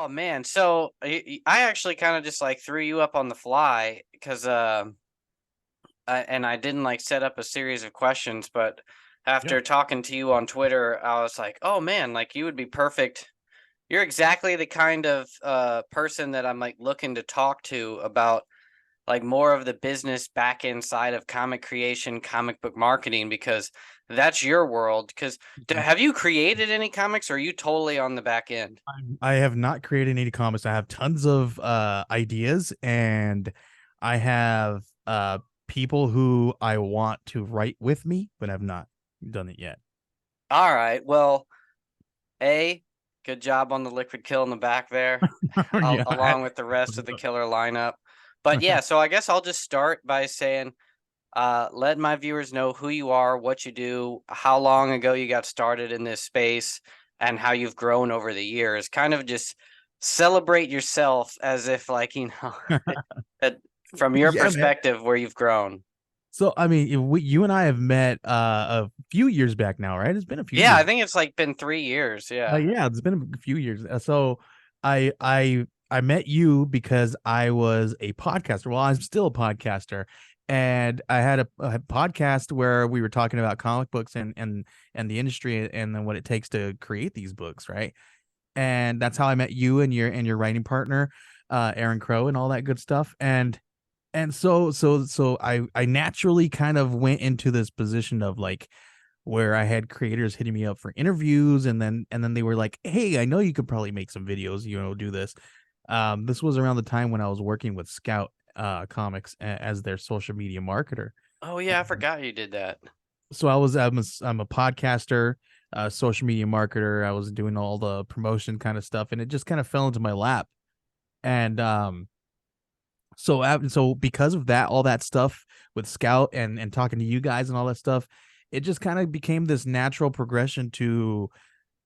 Oh man, so I actually kind of just like threw you up on the fly because and I didn't like set up a series of questions, but Yeah. after talking to you on Twitter, I was like, oh man, like you would be perfect. You're exactly the kind of person that I'm like looking to talk to about like more of the business back end side of comic creation, comic book marketing, because that's your world. Because Mhm. have you created any comics, or are you totally on the back end? I have not created any comics. I have tons of ideas, and I have people who I want to write with me, but have not done it yet. All right. Well, good job on the liquid kill in the back there, Yeah. along with the rest of the killer lineup. But yeah, so I guess I'll just start by saying, let my viewers know who you are, what you do, how long ago you got started in this space, and how you've grown over the years. Kind of just celebrate yourself as if, like, that from your Yeah, man. perspective, where you've grown. So I mean, you and I have met a few years back now, right? It's been a few Yeah, I years. think it's like been 3 years. Yeah. Yeah, it's been a few years. So I met you because I was a podcaster. Well, I'm still a podcaster, and I had a podcast where we were talking about comic books and the industry and then what it takes to create these books, right? And that's how I met you and your writing partner, Aaron Crow, and all that good stuff. And so I naturally kind of went into this position of like where I had creators hitting me up for interviews, and then they were like, "Hey, I know you could probably make some videos, do this." This was around the time when I was working with Scout Comics as their social media marketer. Oh yeah, I forgot you did that. So I'm a podcaster, social media marketer. I was doing all the promotion kind of stuff, and it just kind of fell into my lap. And so because of that, all that stuff with Scout and talking to you guys and all that stuff, it just kind of became this natural progression to,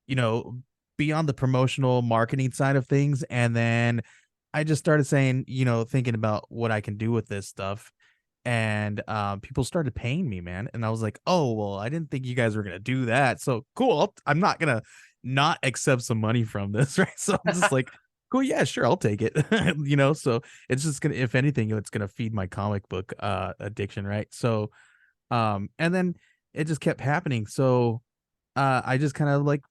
you know, be on the promotional marketing side of things. And then I just started saying, thinking about what I can do with this stuff. And people started paying me, man. And I was like, oh, well, I didn't think you guys were gonna do that. So cool. I'm not gonna not accept some money from this, right? So I'm just like, cool, yeah, sure, I'll take it. So it's just gonna, if anything, it's gonna feed my comic book addiction, right? So and then it just kept happening. So I just kind of like,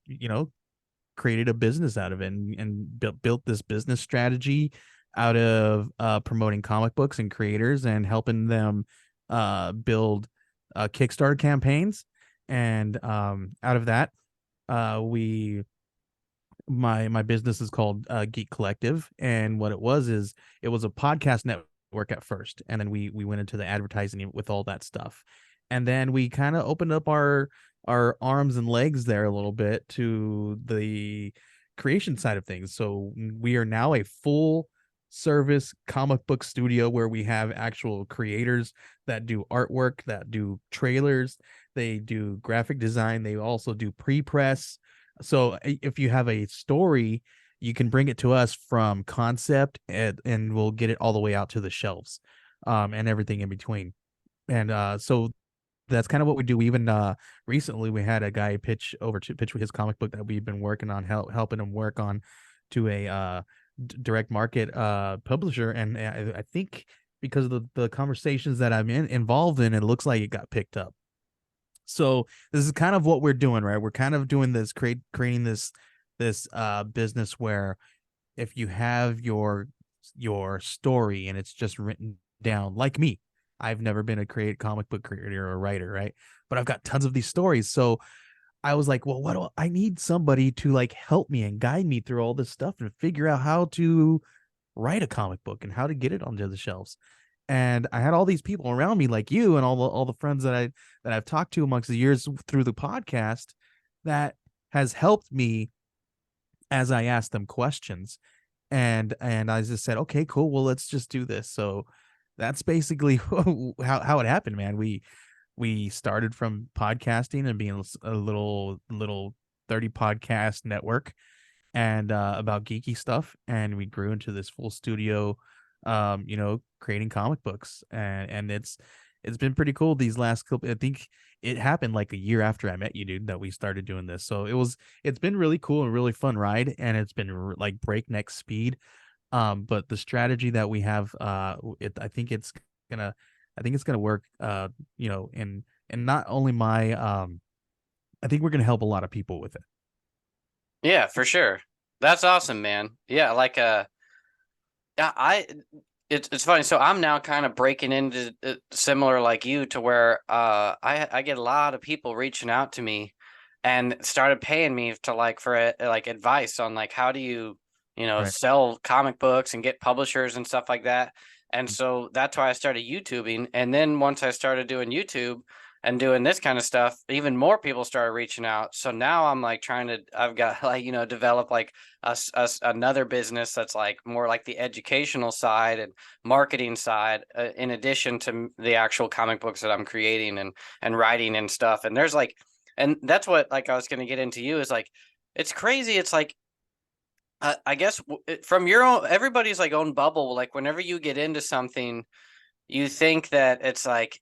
created a business out of it and built this business strategy out of promoting comic books and creators and helping them build Kickstarter campaigns. And out of that, we my business is called Geek Collective, and what it was is it was a podcast network at first, and then we went into the advertising with all that stuff, and then we kind of opened up our arms and legs there a little bit to the creation side of things. So we are now a full service comic book studio where we have actual creators that do artwork, that do trailers, they do graphic design, they also do pre-press. So if you have a story, you can bring it to us from concept, and we'll get it all the way out to the shelves, and everything in between. And so that's kind of what we do. We even recently we had a guy pitch his comic book that we've been working on, helping him work on to a direct market publisher. And I think because of the conversations that I'm involved in, it looks like it got picked up. So this is kind of what we're doing, right? We're kind of doing this, creating this business where if you have your story and it's just written down, like me, I've never been a create comic book creator or writer, right? But I've got tons of these stories. So I was like, well, what do I need somebody to like help me and guide me through all this stuff and figure out how to write a comic book and how to get it onto the shelves. And I had all these people around me like you and all the friends that I've talked to amongst the years through the podcast that has helped me as I asked them questions. And I just said, okay, cool. Well, let's just do this. So that's basically how it happened, man. We started from podcasting and being a little 30 podcast network and about geeky stuff, and we grew into this full studio, creating comic books, and it's been pretty cool these last couple. I think it happened like a year after I met you, dude, that we started doing this. So it's been really cool and really fun ride, and it's been like breakneck speed. But the strategy that we have, I think gonna, I think it's gonna work. And not only I think we're gonna help a lot of people with it. Yeah, for sure. That's awesome, man. Yeah, like yeah, it's funny. So I'm now kind of breaking into similar like you to where I get a lot of people reaching out to me and started paying me to like for like advice on like how do you Right. sell comic books and get publishers and stuff like that. And so that's why I started YouTubing. And then once I started doing YouTube and doing this kind of stuff, even more people started reaching out. So now I'm like I've got like, develop like another business that's like more like the educational side and marketing side, in addition to the actual comic books that I'm creating and writing and stuff. And there's like, and that's what like I was going to get into you is like, it's crazy. It's like, I guess from your own, everybody's like own bubble. Like whenever you get into something, you think that it's like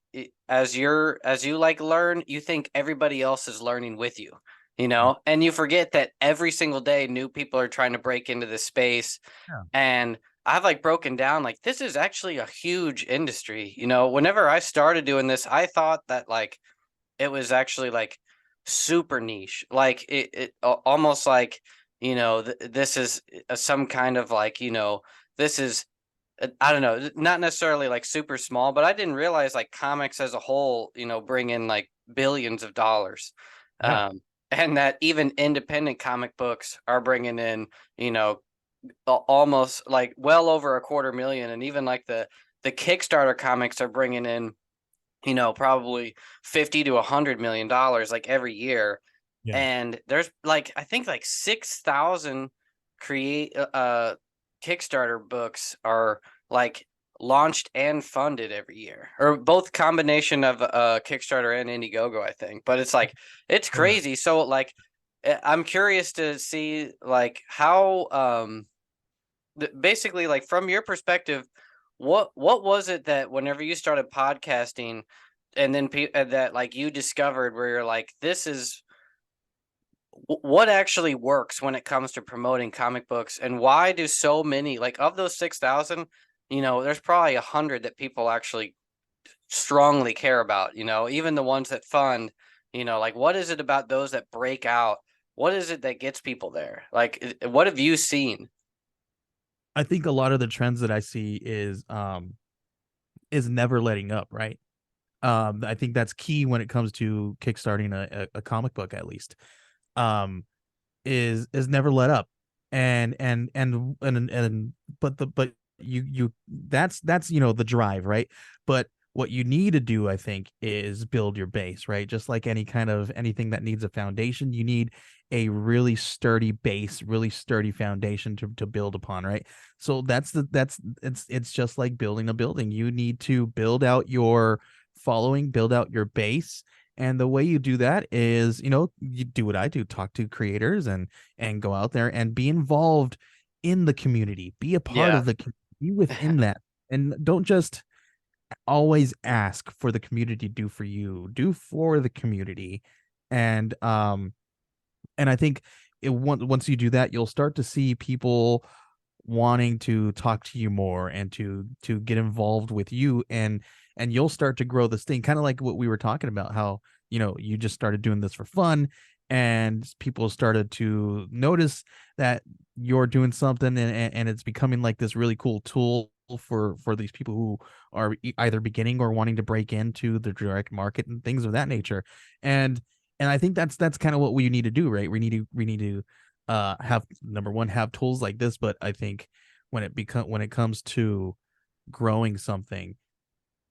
as you like learn, you think everybody else is learning with you, Right. and you forget that every single day new people are trying to break into this space. Yeah. And I've like broken down like this is actually a huge industry. Whenever I started doing this, I thought that like it was actually like super niche, like almost like this is some kind of like this is I don't know, not necessarily like super small, but I didn't realize like comics as a whole, bring in like billions of dollars. Yeah. And that even independent comic books are bringing in, you know, almost like well over a quarter million. And even like the Kickstarter comics are bringing in, probably 50 to $100 million like every year. Yeah. And there's like, I think like 6,000 create, Kickstarter books are like launched and funded every year, or both combination of Kickstarter and Indiegogo, I think. But it's like it's Yeah. crazy. So like I'm curious to see like how basically like from your perspective, what was it that whenever you started podcasting and then that like you discovered where you're like this is what actually works when it comes to promoting comic books, and why do so many like of those 6,000, there's probably 100 that people actually strongly care about, even the ones that fund, like what is it about those that break out? What is it that gets people there? Like what have you seen? I think a lot of the trends that I see is never letting up, right? I think that's key when it comes to kickstarting a comic book, at least. Um, is never let up. And but you that's the drive, right? But what you need to do, I think, is build your base, right? Just like any kind of anything that needs a foundation, you need a really sturdy base, really sturdy foundation to build upon, right? So it's just like building a building. You need to build out your following, build out your base, and the way you do that is, you do what I do, talk to creators and go out there and be involved in the community, be a part Yeah. of be within that, and don't just always ask for the community to do for you, do for the community. And I think once you do that, you'll start to see people wanting to talk to you more and to get involved with you, and you'll start to grow this thing, kind of like what we were talking about, how you just started doing this for fun, and people started to notice that you're doing something, and it's becoming like this really cool tool for these people who are either beginning or wanting to break into the direct market and things of that nature. And and I think that's kind of what we need to do, right? We need to have, number one, have tools like this. But I think when it comes to growing something,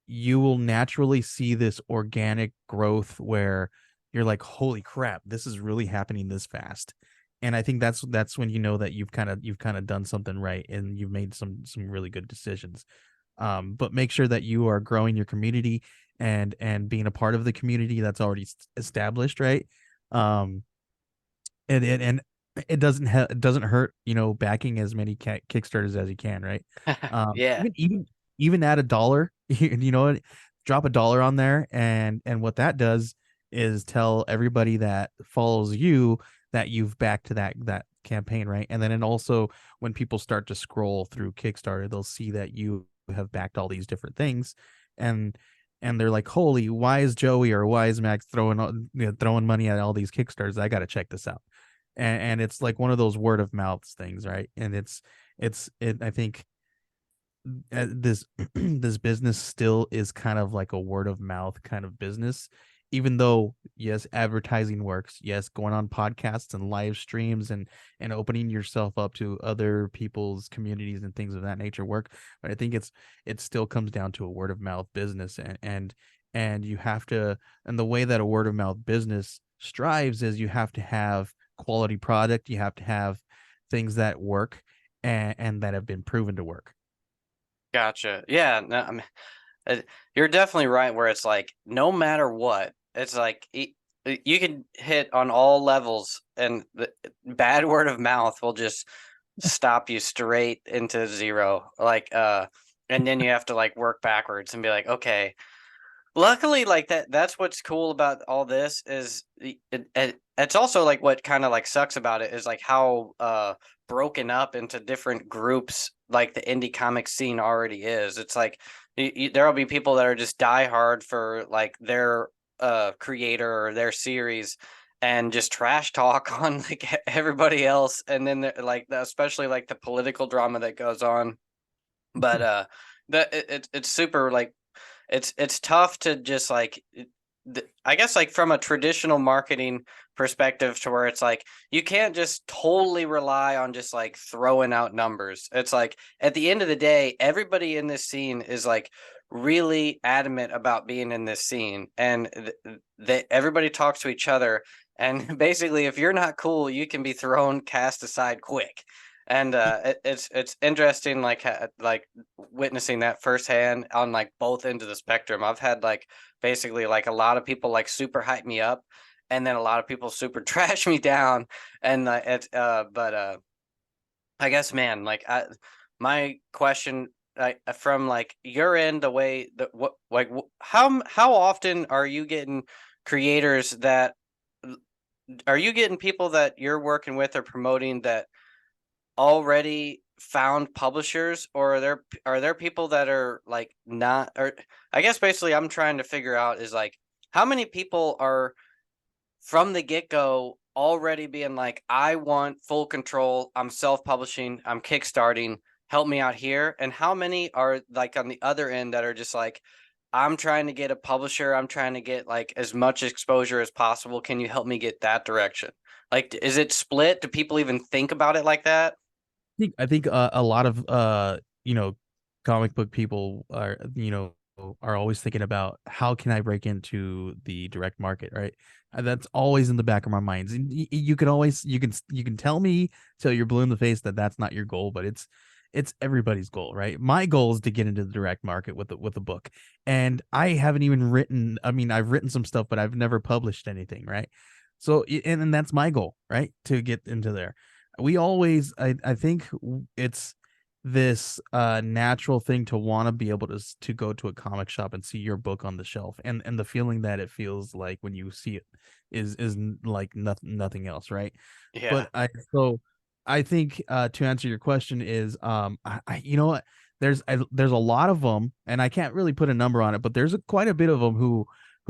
you will naturally see this organic growth where you're like, holy crap, this is really happening this fast. And I think that's when you know that you've kind of done something right, and you've made some really good decisions. But make sure that you are growing your community and being a part of the community that's already established, right? Um, and it doesn't hurt, backing as many Kickstarters as you can, right? Yeah. Even at $1, you know what? drop a dollar on there, and what that does is tell everybody that follows you that you've backed to that campaign, right? And then it also, when people start to scroll through Kickstarter, they'll see that you have backed all these different things, and they're like, holy, why is Joey or why is Max throwing money at all these Kickstarters? I got to check this out. And it's like one of those word of mouth things, right? And I think this this business still is kind of like a word of mouth kind of business, even though yes, advertising works, yes, going on podcasts and live streams and opening yourself up to other people's communities and things of that nature work. But I think it still comes down to a word of mouth business, and you have to, and the way that a word of mouth business strives is you have to have quality product, you have to have things that work, and that have been proven to work. Gotcha. Yeah, no, I mean, you're definitely right. Where it's like, no matter what, it's like you can hit on all levels, and the bad word of mouth will just stop you straight into zero. Like, and then you have to like work backwards and be like, okay. Luckily, like that's what's cool about all this is it's also like what kind of like sucks about it is like how broken up into different groups like the indie comic scene already is. It's like there'll be people that are just die hard for like their creator or their series and just trash talk on like everybody else, and then like especially like the political drama that goes on. But it's super like it's tough to just like I guess like from a traditional marketing perspective to where it's like you can't just totally rely on just like throwing out numbers. It's like at the end of the day, everybody in this scene is like really adamant about being in this scene, and everybody talks to each other. And basically, if you're not cool, you can be cast aside quick. And it's interesting, like witnessing that firsthand on like both ends of the spectrum. I've had like basically like a lot of people like super hype me up, and then a lot of people super trash me down. And but I guess, man, like my question, from like your end, the way that what like how often are you getting creators that are you getting people that you're working with or promoting that already found publishers, or are there people that are like not, or I guess basically I'm trying to figure out is like how many people are from the get-go already being like, I want full control, I'm self-publishing, I'm kickstarting, help me out here, and how many are like on the other end that are just like, I'm trying to get a publisher, I'm trying to get like as much exposure as possible, can you help me get that direction? Like, is it split? Do people even think about it like that? I think a lot of comic book people are always thinking about how can I break into the direct market, right? That's always in the back of my minds. And you can always you can tell me till you're blue in the face that that's not your goal, but it's everybody's goal, right? My goal is to get into the direct market with a book, and I haven't even written. I mean, I've written some stuff, but I've never published anything, right? So, and that's my goal, right? To get into there. We always, I think it's this natural thing to want to be able to go to a comic shop and see your book on the shelf, and the feeling that it feels like when you see it is like nothing else, right? Yeah. But I think to answer your question is you know what, there's a lot of them, and I can't really put a number on it, but there's quite a bit of them who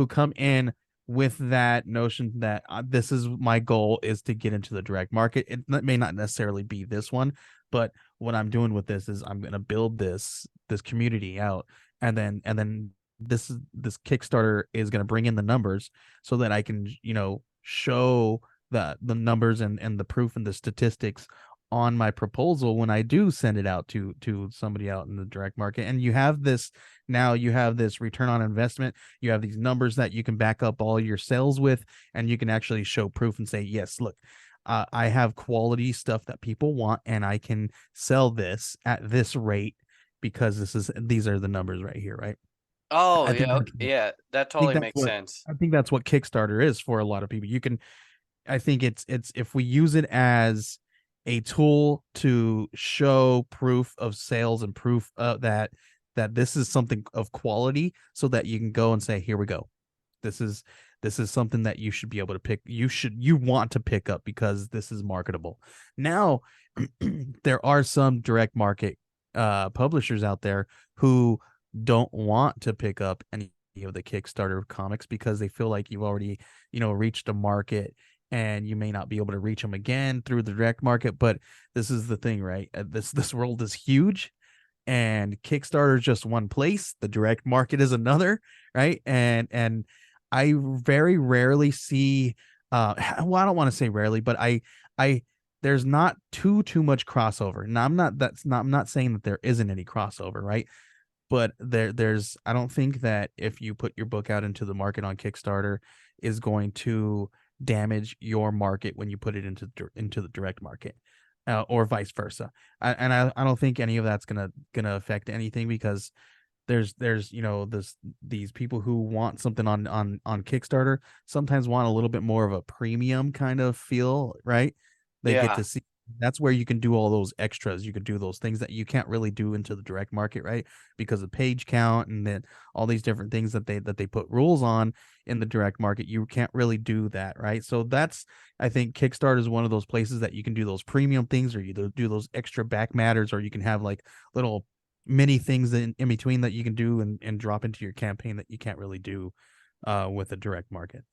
come in with that notion that this is my goal, is to get into the direct market. It may not necessarily be this one, but what I'm doing with this is I'm going to build this community out, and then this Kickstarter is going to bring in the numbers so that I can show the numbers and the proof and the statistics on my proposal when I do send it out to somebody out in the direct market. And you have this return on investment. You have these numbers that you can back up all your sales with, and you can actually show proof and say, yes, look, I have quality stuff that people want, and I can sell this at this rate because these are the numbers right here, right? Oh, I think yeah, that's okay, yeah, that I think totally that's makes what sense. I think that's what Kickstarter is for a lot of people. I think it's if we use it as a tool to show proof of sales and proof that that this is something of quality, so that you can go and say, here we go. This is something that you should be able to pick. You want to pick up because this is marketable. Now, there are some direct market publishers out there who don't want to pick up any of the Kickstarter comics because they feel like you've already, reached a market and you may not be able to reach them again through the direct market. But this is the thing, right? This world is huge, and Kickstarter is just one place. The direct market is another, right? And I very rarely see, well, I don't want to say rarely, but I there's not too much crossover. Now, I'm not saying that there isn't any crossover, right? But there's I don't think that if you put your book out into the market on Kickstarter is going to damage your market when you put it into the direct market, or vice versa. I don't think any of that's gonna affect anything, because there's these people who want something on Kickstarter sometimes want a little bit more of a premium kind of feel, right? They get Yeah. to see, that's where you can do all those extras. You can do those things that you can't really do into the direct market, right? Because of page count and then all these different things that they put rules on in the direct market. You can't really do that, right? So that's, I think Kickstarter is one of those places that you can do those premium things, or you do those extra back matters, or you can have like little many things in between that you can do and drop into your campaign that you can't really do with a direct market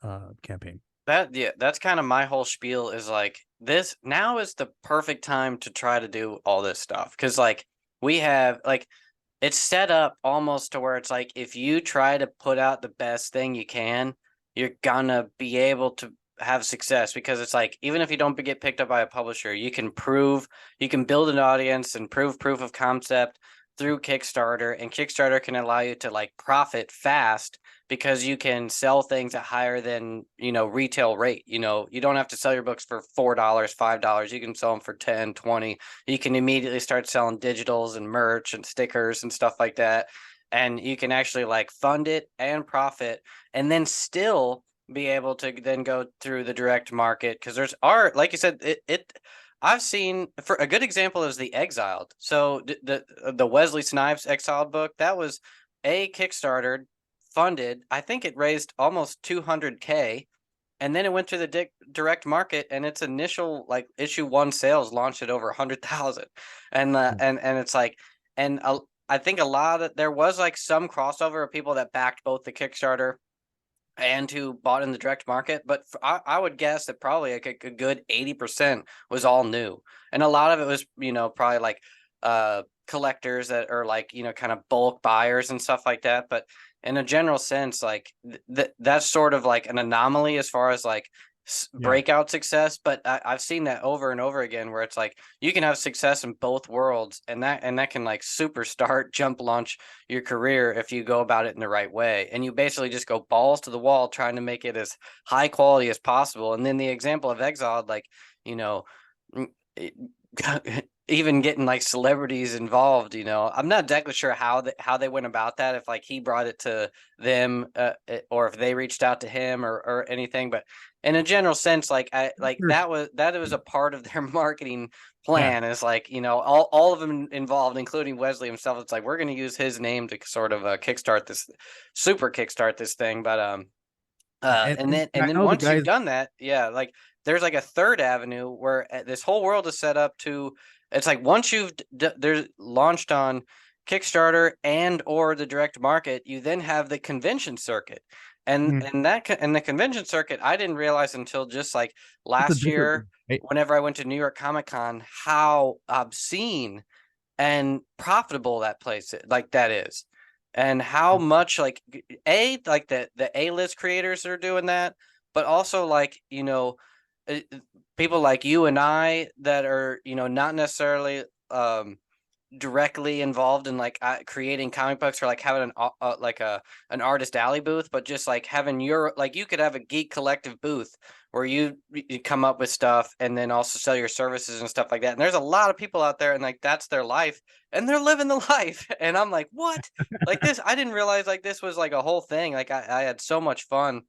campaign. That's kind of my whole spiel, is like, this now is the perfect time to try to do all this stuff, because like we have like it's set up almost to where it's like, if you try to put out the best thing you can, you're gonna be able to have success, because it's like, even if you don't get picked up by a publisher, you can build an audience and proof of concept through Kickstarter, and Kickstarter can allow you to like profit fast, because you can sell things at higher than, retail rate. You don't have to sell your books for $4, $5. You can sell them for 10, 20. You can immediately start selling digitals and merch and stickers and stuff like that. And you can actually like fund it and profit, and then still be able to then go through the direct market, because there's art, like you said, it I've seen, for a good example is The Exiled. So the Wesley Snipes Exiled book, that was a Kickstarter funded. I think it raised almost 200K, and then it went to the direct market, and its initial like issue 1 sales launched at over 100,000. And it's like, and I think a lot of there was like some crossover of people that backed both the Kickstarter and who bought in the direct market, but I would guess that probably like a good 80% was all new, and a lot of it was probably like collectors that are like kind of bulk buyers and stuff like that. But in a general sense, like that's sort of like an anomaly as far as like Yeah. breakout success. But I've seen that over and over again, where it's like you can have success in both worlds, and that can like super start jump launch your career if you go about it in the right way, and you basically just go balls to the wall trying to make it as high quality as possible. And then the example of Exiled, like it, even getting like celebrities involved, I'm not exactly sure how they went about that, if like he brought it to them, or if they reached out to him or anything. But in a general sense, like Sure. that was a part of their marketing Yeah. plan, is like, all of them involved, including Wesley himself. It's like, we're going to use his name to sort of kickstart this thing. But and And I then know the once you've guys. done that, yeah, like there's like a third avenue where this whole world is set up to. It's like, once you've there's launched on Kickstarter and or the direct market, you then have the convention circuit, and Mhm. the convention circuit, I didn't realize until just like It's a last different year, thing, right? whenever I went to New York Comic Con, how obscene and profitable that place like that is, and how much like like the A-list creators are doing that, but also like people like you and I that are not necessarily directly involved in like creating comic books, or like having like an artist alley booth, but just like having your, like, you could have a Geek Collective booth where you come up with stuff and then also sell your services and stuff like that. And there's a lot of people out there, and like that's their life, and they're living the life. And I'm like, what? Like this, I didn't realize like this was like a whole thing. Like I had so much fun,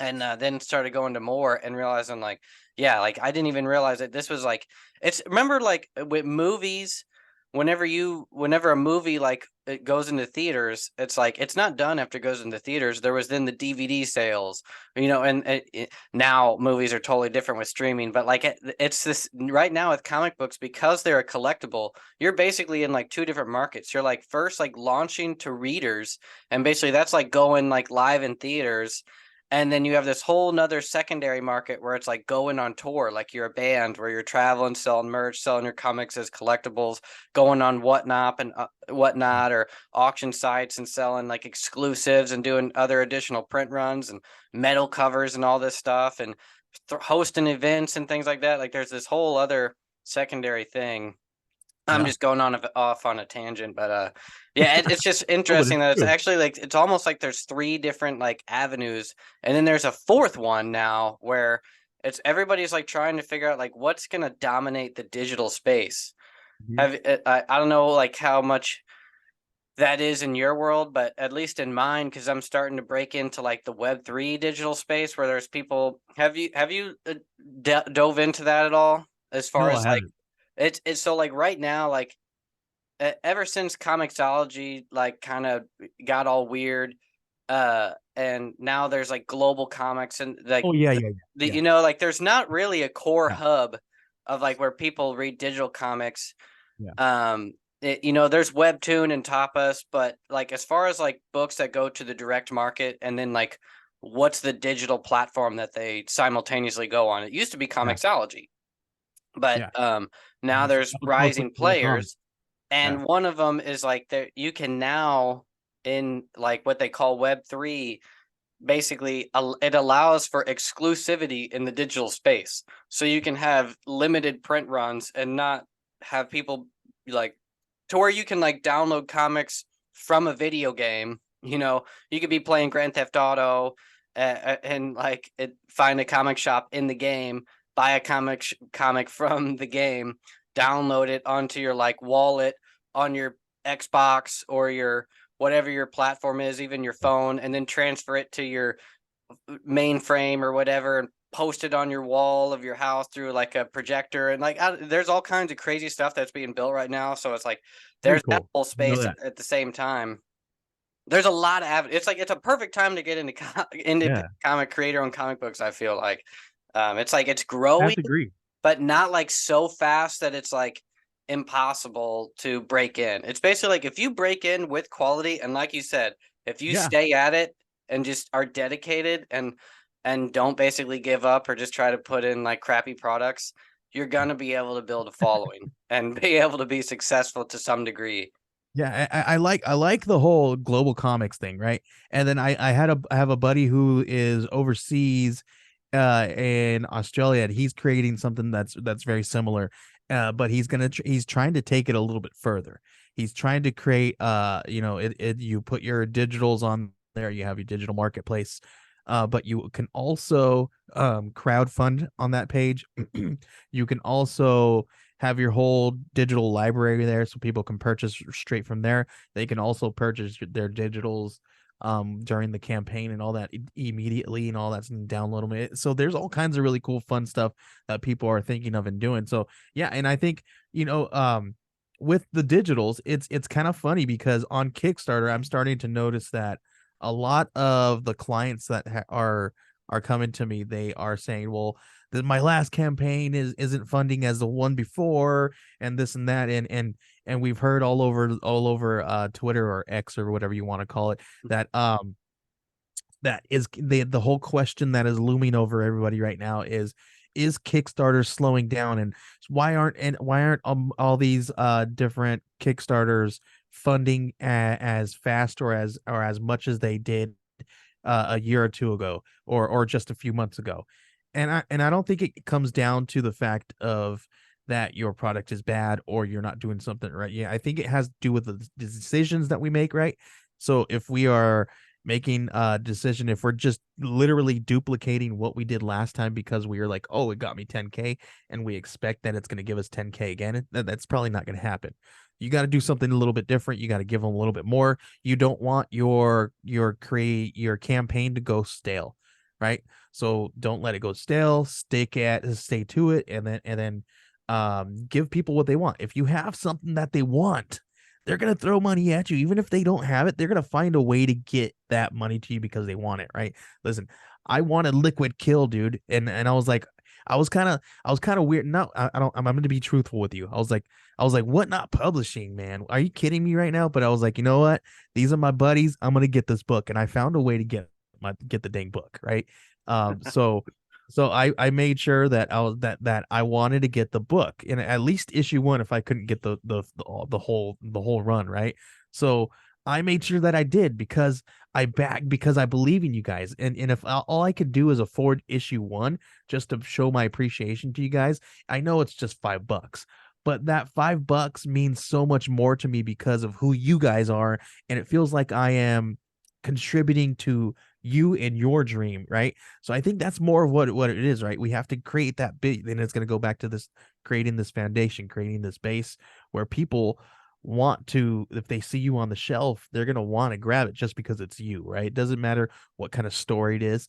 and then started going to more and realizing like, yeah, like I didn't even realize that this was like, it's, remember like with movies, whenever a movie like it goes into theaters, it's like it's not done after it goes into theaters. There was then the DVD sales, and now movies are totally different with streaming. But like it's this right now with comic books, because they're a collectible. You're basically in like two different markets. You're like first like launching to readers, and basically that's like going like live in theaters. And then you have this whole nother secondary market where it's like going on tour, like you're a band where you're traveling, selling merch, selling your comics as collectibles, going on whatnot, or auction sites and selling like exclusives and doing other additional print runs and metal covers and all this stuff, and hosting events and things like that. Like there's this whole other secondary thing. I'm Yeah. just going off on a tangent, but yeah, it's just Oh, but interesting it's that it's true. actually like it's almost like there's three different like avenues, and then there's a fourth one now where it's everybody's like trying to figure out like what's gonna dominate the digital space. Mhm. I don't know like how much that is in your world, but at least in mine, because I'm starting to break into like the Web3 digital space where there's people. Have you dove into that at all? As far No, I as like haven't. it's so like right now, like ever since comiXology like kind of got all weird, and now there's like global comics and like Oh, yeah, yeah, yeah, yeah, like there's not really a core yeah, hub of like where people read digital comics. yeah, There's Webtoon and Tapas, but like as far as like books that go to the direct market, and then like what's the digital platform that they simultaneously go on? It used to be yeah, comiXology, but yeah. now So there's that was mostly rising global comics. players, Yeah. and one of them is like there you can now, in like what they call Web3, basically it allows for exclusivity in the digital space, so you can have limited print runs and not have people like to where you can like download comics from a video game. You could be playing Grand Theft Auto, and like find a comic shop in the game, buy a comic from the game, download it onto your like wallet on your Xbox or your whatever your platform is, even your phone, and then transfer it to your mainframe or whatever, and post it on your wall of your house through like a projector. And like there's all kinds of crazy stuff that's being built right now. So it's like Very there's that cool. whole I know space that. at the same time. There's a lot of it's like it's a perfect time to get into Yeah. comic creator on comic books. I feel like it's like it's I have growing, to agree. but not like so fast that it's like impossible to break in. It's basically like if you break in with quality, and like you said, if you Yeah. stay at it and just are dedicated and don't basically give up or just try to put in like crappy products, you're gonna be able to build a following and be able to be successful to some degree. Yeah, I like the whole global comics thing, right? And then I have a buddy who is overseas in Australia, and he's creating something that's very similar. But he's trying to take it a little bit further. He's trying to create you put your digitals on there, you have your digital marketplace. But you can also crowdfund on that page. You can also have your whole digital library there so people can purchase straight from there. They can also purchase their digitals during the campaign and all that immediately, and all that's, and download them. So there's all kinds of really cool fun stuff that people are thinking of and doing. So yeah, and I think, with the digitals, it's kind of funny because on Kickstarter I'm starting to notice that a lot of the clients that are coming to me, they are saying, well, my last campaign isn't funding as the one before, and this and that, and we've heard all over Twitter or X or whatever you want to call it, that that is the whole question that is looming over everybody right now is Kickstarter slowing down, and why aren't all these different Kickstarters funding as fast or as much as they did a year or two ago, or just a few months ago. And I don't think it comes down to the fact of that your product is bad or you're not doing something right. Yeah, I think it has to do with the decisions that we make, right? So if we are making a decision, if we're just literally duplicating what we did last time because we were like, oh, it got me 10K, and we expect that it's going to give us 10K again, that's probably not going to happen. You got to do something a little bit different. You got to give them a little bit more. You don't want your campaign to go stale, right? So don't let it go stale. Stay to it, and then give people what they want. If you have something that they want, they're gonna throw money at you. Even if they don't have it, they're gonna find a way to get that money to you because they want it, right? Listen, I wanted Liquid Kill, dude, and I was like, I was kind of weird. No, I don't. I'm going to be truthful with you. I was like, what not publishing, man? Are you kidding me right now? But I was like, you know what? These are my buddies. I'm gonna get this book, and I found a way to get the dang book, right? So I made sure that I wanted to get the book in at least issue one if I couldn't get the whole run, right? So I made sure that I did because I believe in you guys, and if all I could do is afford issue one just to show my appreciation to you guys, I know it's just $5, but that $5 means so much more to me because of who you guys are, and it feels like I am contributing to you and your dream, right? So I think that's more of what it is, right? We have to create that bit, and it's going to go back to this creating this foundation, creating this base where people want to, if they see you on the shelf, they're going to want to grab it just because it's you, right? It doesn't matter what kind of story it is.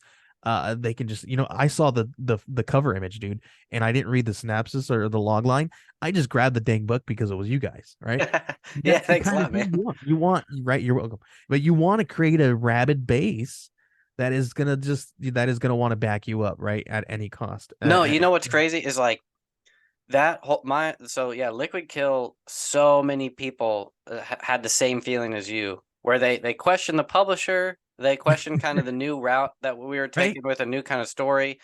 They can just, I saw the cover image, dude, and I didn't read the synopsis or the log line. I just grabbed the dang book because it was you guys, right? Yeah, That's the thanks a kind of lot, thing man. you want, right? You're welcome. But you want to create a rabid base that is gonna want to back you up, right? At any cost. No, you know what's crazy is like that whole my so yeah, Liquid Kill. So many people had the same feeling as you, where they question the publisher, they question kind of the new route that we were Right? taking with a new kind of story.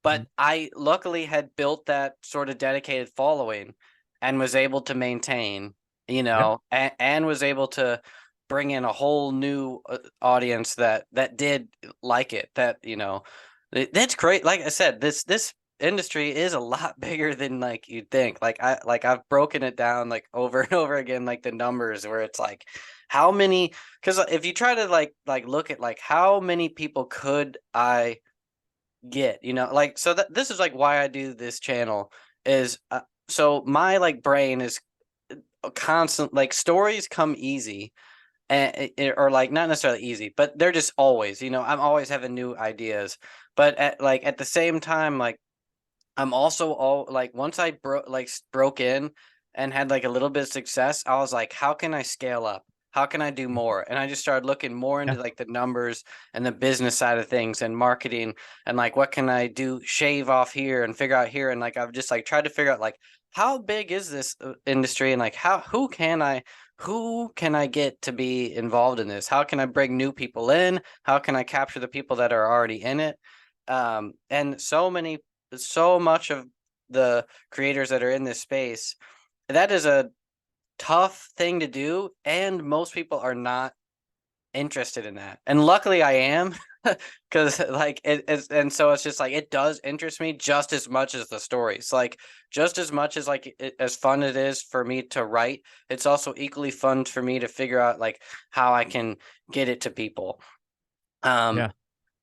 But Mhm. I luckily had built that sort of dedicated following and was able to maintain, Yeah. and was able to bring in a whole new audience that did like it. That that's great. Like I said, this industry is a lot bigger than like you'd think. I've broken it down like over and over again, like the numbers where it's like how many, because if you try to like look at like how many people could I get, like, so that this is like why I do this channel is so my like brain is a constant, like stories come easy, and or like not necessarily easy, but they're just always, I'm always having new ideas. But at the same time, like I'm also all like once I broke in and had like a little bit of success, I was like, how can I scale up? How can I do more? And I just started looking more Yeah. into like the numbers and the business side of things and marketing, and like what can I do, shave off here and figure out here. And like I've just like tried to figure out like how big is this industry, and like who can I get to be involved in this? How can I bring new people in? How can I capture the people that are already in it? And so much of the creators that are in this space, that is a tough thing to do, and most people are not interested in that. And luckily I am, because like and so it's just like it does interest me just as much as the stories. Like just as much as like as fun it is for me to write, it's also equally fun for me to figure out like how I can get it to people. Um Yeah.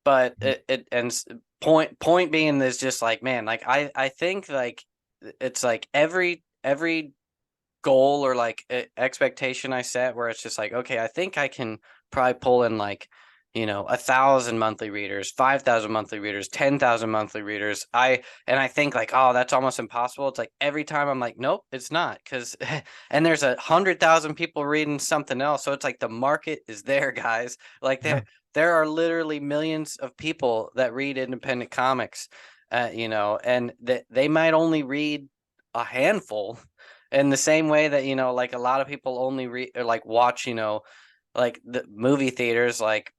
but point being is just like, man, like I think like it's like every goal or like expectation I set where it's just like, okay, I think I can probably pull in like 1,000 monthly readers, 5,000 monthly readers, 10,000 monthly readers. I think like, oh, that's almost impossible. It's like every time I'm like, nope, it's not, because and there's 100,000 people reading something else, so it's like the market is there, guys. Like Yeah. there are literally millions of people that read independent comics, and that they might only read a handful, in the same way that like a lot of people only read or like watch, like the movie theaters, like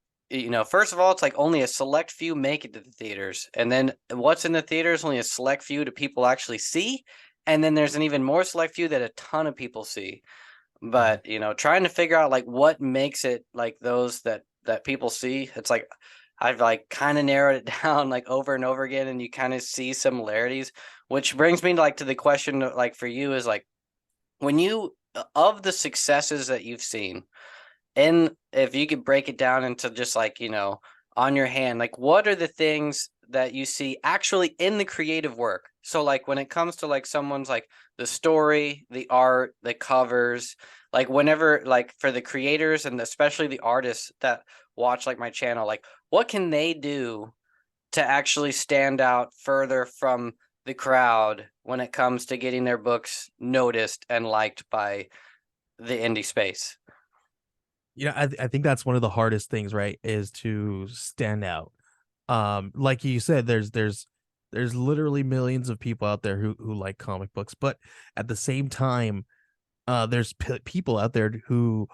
first of all, it's like only a select few make it to the theaters, and then what's in the theaters only a select few to people actually see, and then there's an even more select few that a ton of people see. Mhm. But trying to figure out like what makes it like those that people see, it's like I've like kind of narrowed it down like over and over again, and you kind of see similarities, which brings me to like to the question like for you is like, when you of the successes that you've seen, and if you could break it down into just like on your hand, like what are the things that you see actually in the creative work? So like when it comes to like someone's like the story, the art, the covers, like whenever, like for the creators and especially the artists that watch like my channel, like what can they do to actually stand out further from the crowd when it comes to getting their books noticed and liked by the indie space. I think that's one of the hardest things, right? Is to stand out. Like you said, there's literally millions of people out there who like comic books, but at the same time, there's people out there who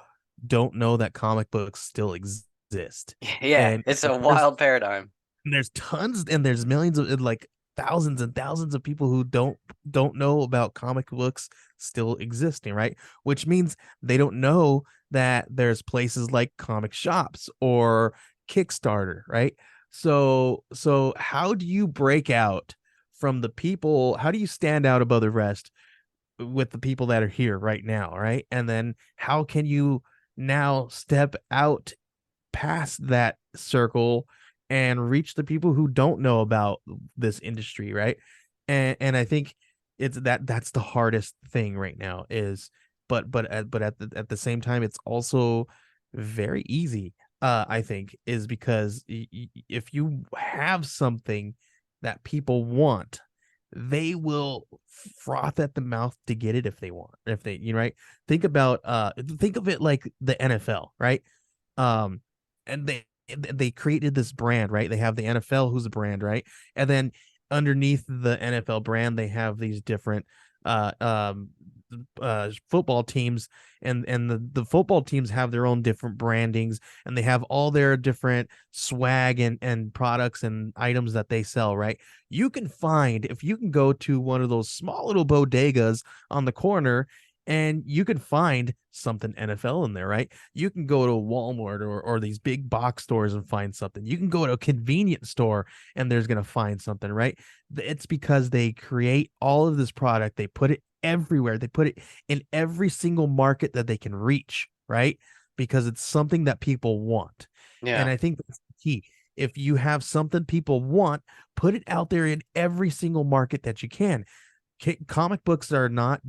don't know that comic books still exist, Yeah, and it's a there's wild paradigm. there's tons and there's millions of like thousands and thousands of people who don't know about comic books still existing, right? Which means they don't know that there's places like comic shops or Kickstarter, right? So how do you break out from the people? How do you stand out above the rest with the people that are here right now, right? And then how can you now step out past that circle and reach the people who don't know about this industry, right? And I think it's that's the hardest thing right now is but at the same time it's also very easy, I think, is because if you have something that people want, they will froth at the mouth to get it if they want, if they, right? Think of it like the NFL, right? um and they created this brand, right? They have the NFL, who's a brand, right? And then underneath the NFL brand, they have these different uh um football teams, and the football teams have their own different brandings, and they have all their different swag and products and items that they sell, right? You can find, if you can go to one of those small little bodegas on the corner, and you can find something NFL in there, right? You can go to Walmart or these big box stores and find something. You can go to a convenience store and there's going to find something, right? It's because they create all of this product, they put it everywhere, they put it in every single market that they can reach, right? Because it's something that people want. And Yeah. I think that's the key. If you have something people want, put it out there in every single market that you can. Comic books are not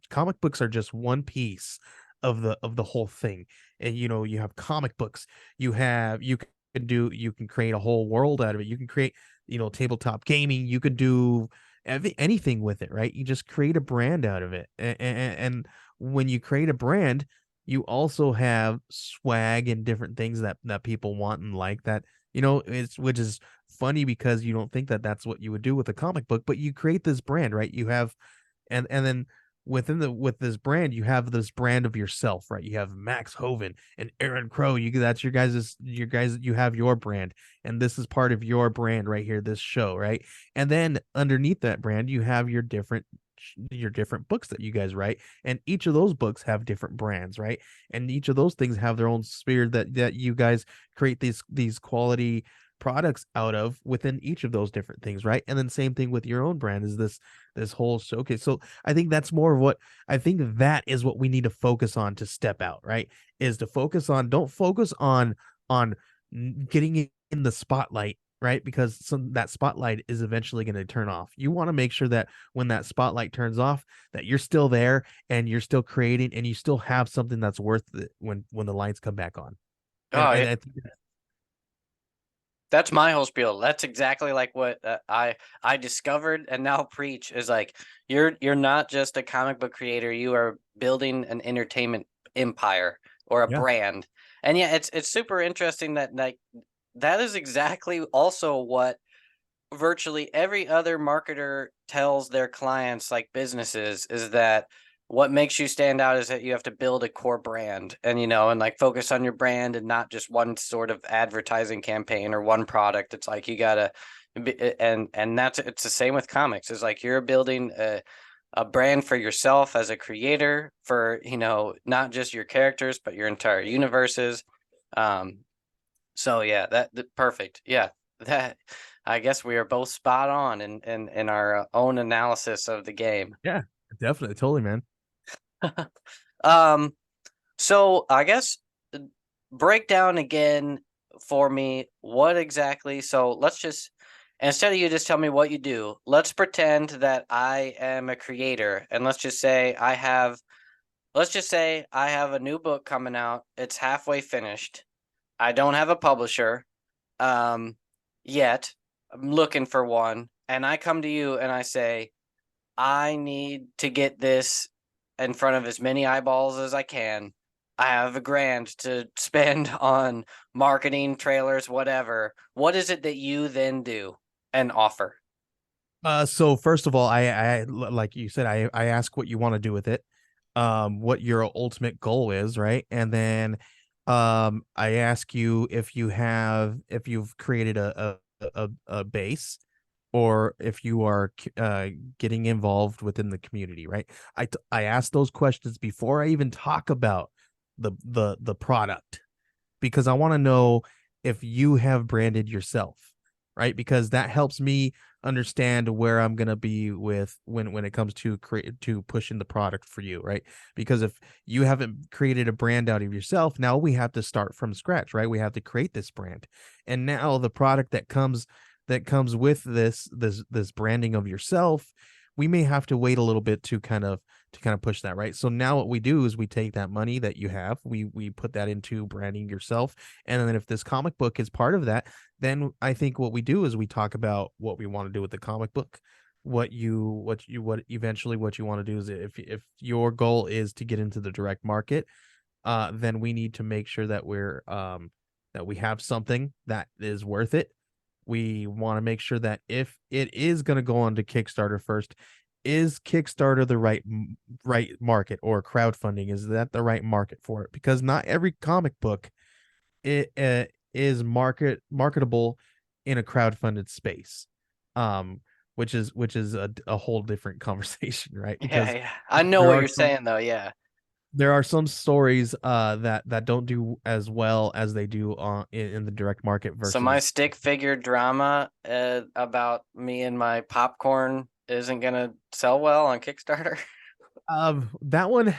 comic books are just one piece of the whole thing. And you have comic books, you can create a whole world out of it. You can create, tabletop gaming. You could do anything with it, right? You just create a brand out of it. And when you create a brand, you also have swag and different things that people want and like, that it's, which is funny because you don't think that that's what you would do with a comic book, but you create this brand, right? You have, and then with this brand, you have this brand of yourself, right? You have Max Hoven and Aaron Crow. That's your guys, you have your brand, and this is part of your brand right here, this show, right? And then underneath that brand, you have your different books that you guys write, and each of those books have different brands, right? And each of those things have their own sphere that you guys create these quality products out of within each of those different things, right? And then same thing with your own brand, is this whole showcase. So I think that's more of what I think that is what we need to focus on to step out, right? Is to focus on, don't focus on getting in the spotlight, right? Because that spotlight is eventually going to turn off. You want to make sure that when that spotlight turns off, that you're still there and you're still creating and you still have something that's worth it when the lights come back on. And Oh, I, yeah. I think That's my whole spiel. That's exactly like what I discovered and now preach is like you're not just a comic book creator. You are building an entertainment empire or a yeah. brand. And yeah, it's super interesting that like that is exactly also what virtually every other marketer tells their clients, like businesses, is that what makes you stand out is that you have to build a core brand and and like focus on your brand and not just one sort of advertising campaign or one product. It's like you gotta and that's it's the same with comics. It's like you're building a brand for yourself as a creator, for not just your characters but your entire universes. um so yeah, that perfect. Yeah, that I guess we are both spot on in our own analysis of the game. Yeah, definitely, totally, man. um, so I guess break down again for me what exactly. So let's just instead of you just tell me what you do, let's pretend that I am a creator, and let's just say I have a new book coming out. It's halfway finished. I don't have a publisher um yet. I'm looking for one, and I come to you and I say I need to get this in front of as many eyeballs as I can. I have $1,000 to spend on marketing, trailers, whatever. What is it that you then do and offer? So first of all, like you said, I ask what you want to do with it, what your ultimate goal is, right? And then, I ask you if you've created a base, or if you are getting involved within the community, right? I ask those questions before I even talk about the product, because I want to know if you have branded yourself, right? Because that helps me understand where I'm gonna be with when it comes to create to pushing the product for you, right? Because if you haven't created a brand out of yourself, now we have to start from scratch, right? We have to create this brand, and now the product that comes with this branding of yourself, we may have to wait a little bit to kind of push that, right? So now what we do is we take that money that you have, we put that into branding yourself, and then if this comic book is part of that, then I think what we do is we talk about what we want to do with the comic book. What eventually what you want to do is, if your goal is to get into the direct market, then we need to make sure that we have something that is worth it. We want to make sure that if it is going to go on to Kickstarter first, is Kickstarter the right market, or crowdfunding, is that the right market for it? Because not every comic book it is marketable in a crowdfunded space, um which is a whole different conversation, right? Yeah, Because yeah. I know there what are you're some saying though. Yeah. stories that don't do as well as they do in the direct market So my versus. stick figure drama about me and my popcorn isn't gonna sell well on Kickstarter. That one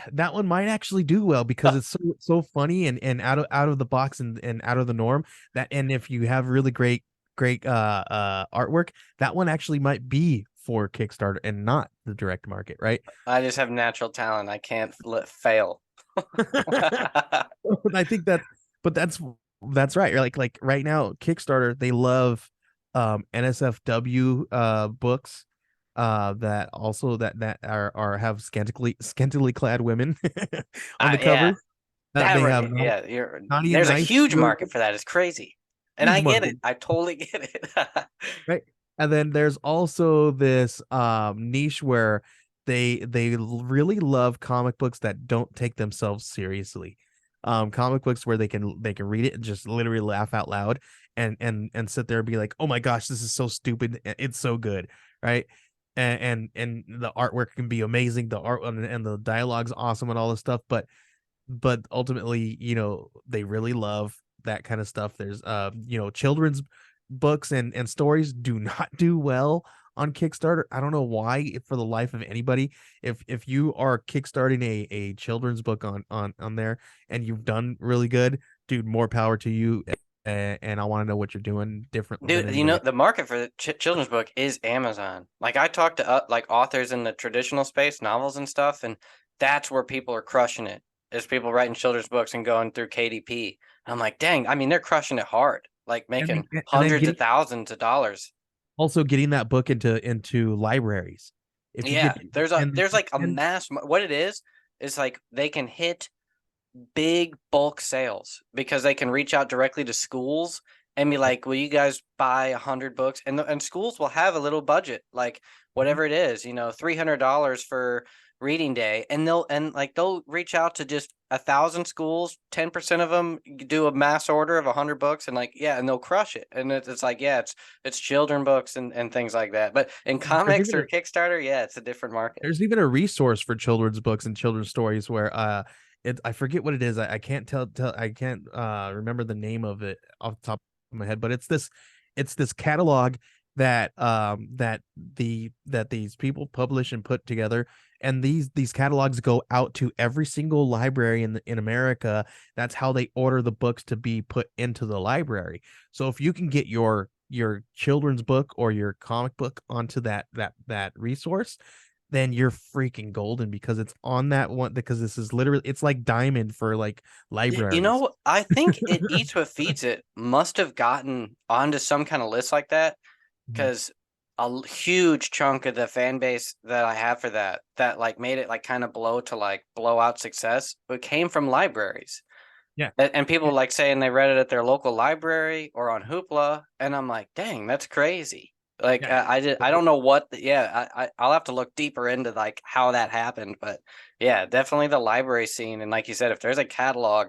might actually do well, because it's so funny and out of the box, and out of the norm, that, and if you have really great artwork, that one actually might be for Kickstarter and not the direct market, right? I just have natural talent. I can't let fail. I think that, but that's right. Like right now, Kickstarter, they love NSFW books, that also that are have scantily clad women on the Yeah, cover. They have yeah, you're Naughty and there's a Nice, huge market for that. It's crazy. And huge I get market, it. I totally get it. right? And then there's also this niche where really love comic books that don't take themselves seriously. Comic books where they can read it and just literally laugh out loud, and sit there and be like, "Oh my gosh, this is so stupid. It's so good." Right? And the artwork can be amazing, the art and the dialogue's awesome and all this stuff, but ultimately, they really love that kind of stuff. There's children's books and stories do not do well on Kickstarter. I don't know why, for the life of anybody. If you are kickstarting a children's book on there, and you've done really good, dude, more power to you. And I want to know what you're doing different than Dude, anybody else. the market for the children's book is Amazon. Like I talked to like authors in the traditional space, novels and stuff, and that's where people are crushing it. Is people writing children's books and going through KDP. I'm like, dang, I mean, they're crushing it hard, like And making then hundreds of thousands of dollars. also getting that book into libraries. If you Yeah, get there's like a and mass. What it is like they can hit big bulk sales because they can reach out directly to schools and be like, "Will you guys buy 100 books?" And schools will have a little budget, like whatever it is, $300 for reading day, and they'll reach out to just 1,000 schools. 10% of them do a mass order of 100 books, and like yeah, and they'll crush it. And it's like yeah, it's children books and things like that. But in there's comics even or Kickstarter, yeah, it's a different market. There's even a resource for children's books and children's stories where I forget what it is. I can't I can't remember the name of it off the top of my head, but it's this catalog that these people publish and put together, and these catalogs go out to every single library in America. That's how they order the books to be put into the library. So if you can get your children's book or your comic book onto that resource, then you're freaking golden, because it's on that one, because this is literally, it's like diamond for like libraries. I think it eats what feeds it must have gotten onto some kind of list like that Mhm. because huge chunk of the fan base that I have for that like made it like kind of blow out success, it came from libraries. Yeah. And people like saying they read it at their local library or on Hoopla, and I'm like, dang, that's crazy. Like Yeah. I don't know what yeah, I'll have to look deeper into like how that happened, but yeah, definitely the library scene. And like you said, if there's a catalog,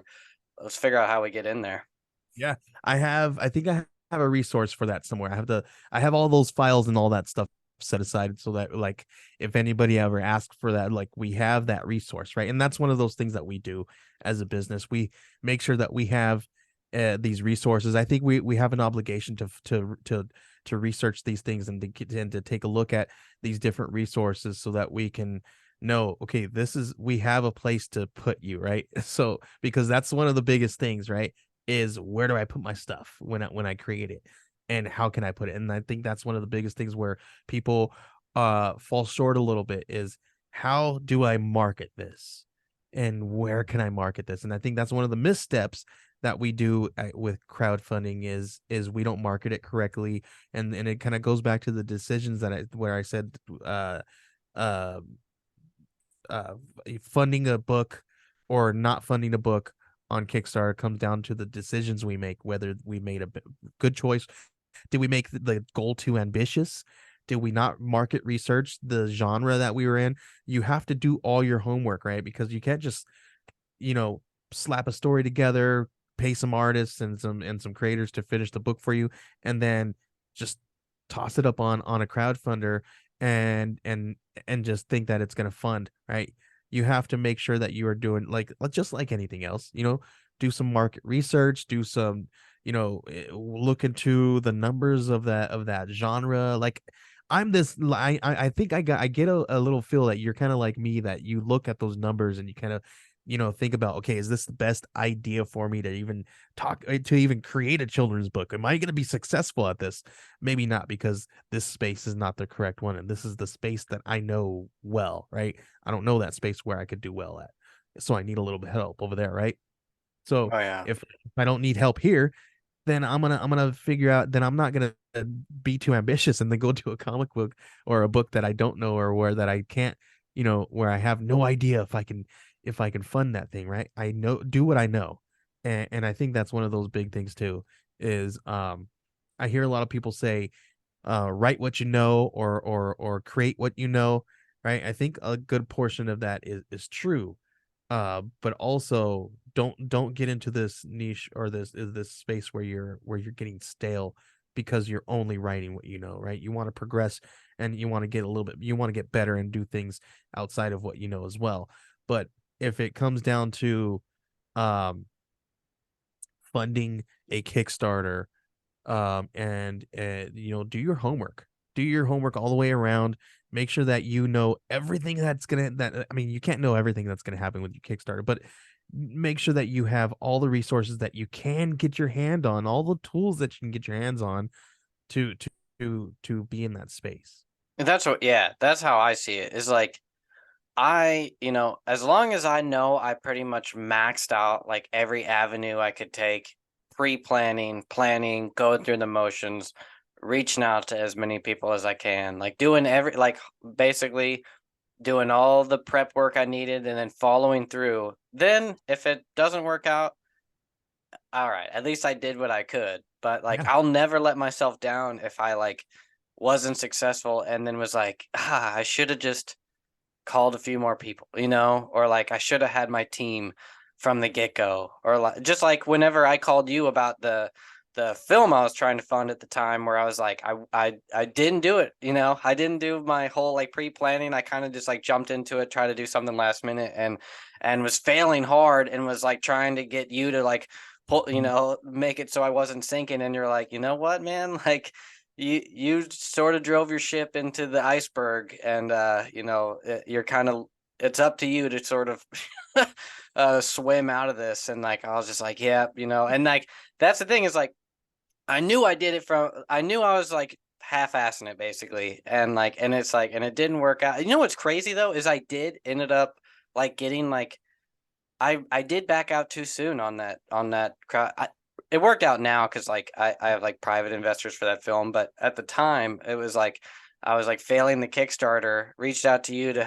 let's figure out how we get in there. Yeah, I think I have a resource for that somewhere. I have all those files and all that stuff set aside so that like if anybody ever asks for that, like we have that resource, right? And that's one of those things that we do as a business. We make sure that we have these resources. I think we have an obligation to research these things and to take a look at these different resources so that we can know, okay, we have a place to put you, right? So because that's one of the biggest things, right? Is where do I put my stuff when I create it, and how can I put it? And I think that's one of the biggest things where people fall short a little bit is how do I market this, and where can I market this? And I think that's one of the missteps that we do with crowdfunding is we don't market it correctly, and it kind of goes back to the decisions where I said uh uh funding a book or not funding a book on Kickstarter comes down to the decisions we make, whether we made a good choice. Did we make the goal too ambitious? Did we not market research the genre that we were in? You have to do all your homework, right? Because you can't just, you know, slap a story together, pay some artists and some creators to finish the book for you, and then just toss it up on a crowdfunder and and and just think that it's going to fund, right? You have to make sure that you are doing like just like anything else, do some market research, do some, look into the numbers of that genre. Like I think I get a little feel that you're kind of like me, that you look at those numbers and you kind of think about, okay, is this the best idea for me to even to even create a children's book? Am I going to be successful at this? Maybe not, because this space is not the correct one, and this is the space that I know well, right? I don't know that space where I could do well at, so I need a little bit of help over there, right? So Oh yeah. if I don't need help here, then I'm gonna figure out, then I'm not gonna be too ambitious and then go to a comic book or a book that I don't know, or where that I can't, where I have no idea if I can fund that thing, right? I know, do what I know. And I think that's one of those big things too, is I hear a lot of people say, write what you know, or create what you know, right? I think a good portion of that is true, but also don't get into this niche or this space where you're getting stale because you're only writing what you know, right? You want to progress, and you want to get a little bit, you want to get better and do things outside of what you know as well. But if it comes down to um funding a Kickstarter, do your homework, all the way around. Make sure that you know everything I mean, you can't know everything that's gonna happen with your Kickstarter, but make sure that you have all the resources that you can get your hand on, all the tools that you can get your hands on to be in that space. And that's what, yeah, that's how I see it. Is like as long as I know I pretty much maxed out like every avenue I could take, pre-planning, planning, going through the motions, reaching out to as many people as I can, like doing basically doing all the prep work I needed and then following through. Then if it doesn't work out, all right, at least I did what I could. But like Yeah. I'll never let myself down if I like wasn't successful and then was like, I should have just called a few more people, or like I should have had my team from the get-go, or like just like whenever I called you about the film I was trying to fund at the time, where I was like I didn't do it, I didn't do my whole like pre-planning. I kind of just like jumped into it, try to do something last minute, and was failing hard, and was like trying to get you to like pull, Mhm. make it so I wasn't sinking, and you're like, you know what, man, like you sort of drove your ship into the iceberg, and you're kind of, it's up to you to sort of swim out of this. And like I was just like, yeah, and like that's the thing, is like I knew I was like half-assing it basically, and like, and it's like, and it didn't work out. What's crazy though is I did ended up like getting like I did back out too soon on that crowd. it worked out now because like I have like private investors for that film, but at the time it was like I was like failing the Kickstarter, reached out to you to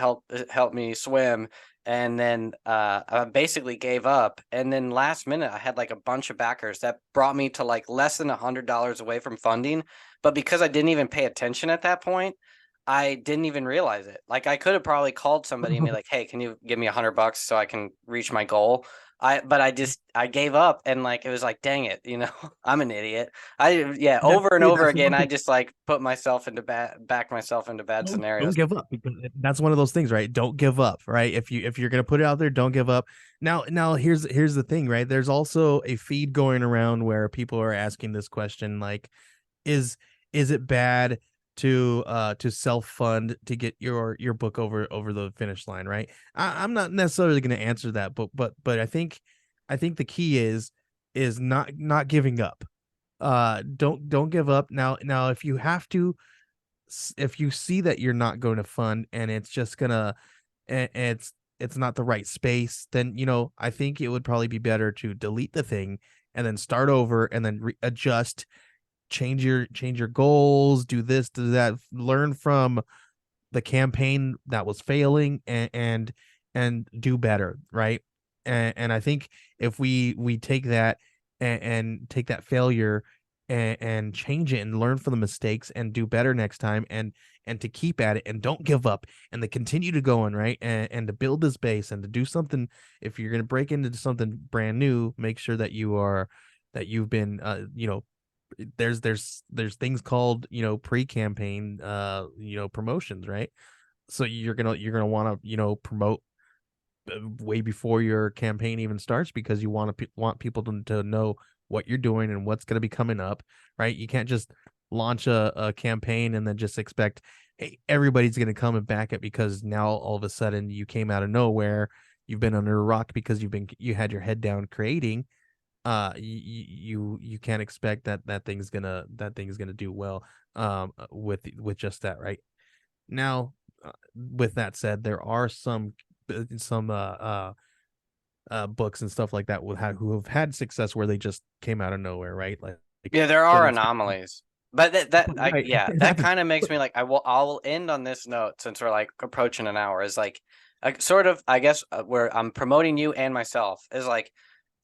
help me swim, and then I basically gave up. And then last minute I had like a bunch of backers that brought me to like less than $100 away from funding. But because I didn't even pay attention at that point, I didn't even realize it. Like I could have probably called somebody and be like, "Hey, can you give me $100 so I can reach my goal?" But I gave up, and like it was like, dang it, I'm an idiot. That's Over and hey, over that's again, one I thing. just like put myself into back myself into bad Don't scenarios. give up, because that's one of those things, right? Don't give up, right? If you're gonna put it out there, don't give up. Now here's the thing, right? There's also a feed going around where people are asking this question, like, is is it bad to self fund to get your book over the finish line, right? I'm not necessarily going to answer that, but I think the key is not giving up. Don't give up. Now if you have to, if you see that you're not going to fund and it's just gonna and it's not the right space, then I think it would probably be better to delete the thing and then start over and then adjust, change your goals, do this, do that, learn from the campaign that was failing, and do better, right? And I think if we take that and take that failure and change it and learn from the mistakes and do better next time, and to keep at it and don't give up and to continue to go on, right? And to build this base and to do something. If you're going to break into something brand new, make sure that you've been there's things called pre-campaign promotions, right? So you're gonna want to promote way before your campaign even starts, because you want people to know what you're doing and what's going to be coming up, right? You can't just launch a campaign and then just expect, hey, everybody's going to come and back it, because now all of a sudden you came out of nowhere. You've been under a rock because you had your head down creating. You can't expect that thing's gonna do well with just that, right? Now, with that said, there are some books and stuff like that who have had success where they just came out of nowhere, right? Like Yeah, there are whether it's anomalies. But right, it that happens. kind of makes me like I'll end on this note since we're like approaching an hour, is like sort of I guess where I'm promoting you and myself is like,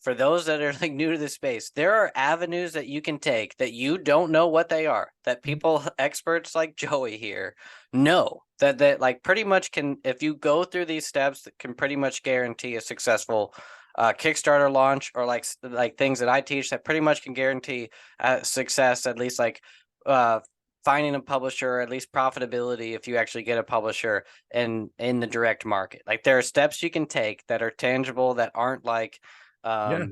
for those that are like new to this space, there are avenues that you can take that you don't know what they are, that people experts like Joey here know that like pretty much can, if you go through these steps, that can pretty much guarantee a successful Kickstarter launch, or like things that I teach that pretty much can guarantee success, at least like uh, finding a publisher, or at least profitability if you actually get a publisher in the direct market. Like there are steps you can take that are tangible, that aren't like Yeah.